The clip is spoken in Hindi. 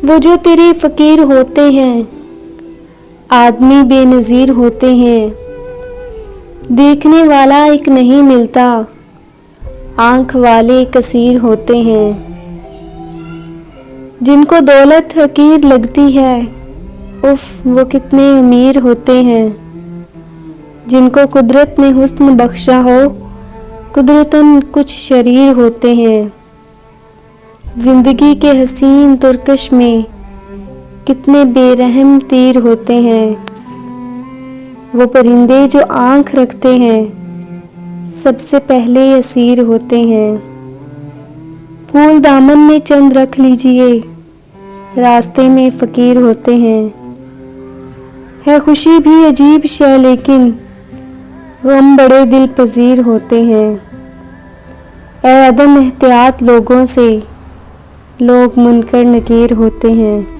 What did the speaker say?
वो जो तेरे फकीर होते हैं, आदमी बेनज़ीर होते हैं। देखने वाला एक नहीं मिलता, आँख वाले कसीर होते हैं। जिनको दौलत हकीर लगती है, उफ वो कितने अमीर होते हैं। जिनको कुदरत ने हुस्न बख्शा हो, कुदरतन कुछ शरीर होते हैं। जिंदगी के हसीन तुरकश में कितने बेरहम तीर होते हैं। वो परिंदे जो आँख रखते हैं, सबसे पहले असीर होते हैं। फूल दामन में चंद रख लीजिए, रास्ते में फकीर होते हैं। है खुशी भी अजीब शय लेकिन गम बड़े दिल पजीर होते हैं। ए अदम एहतियात लोगों से, लोग मुनकर नकीर होते हैं।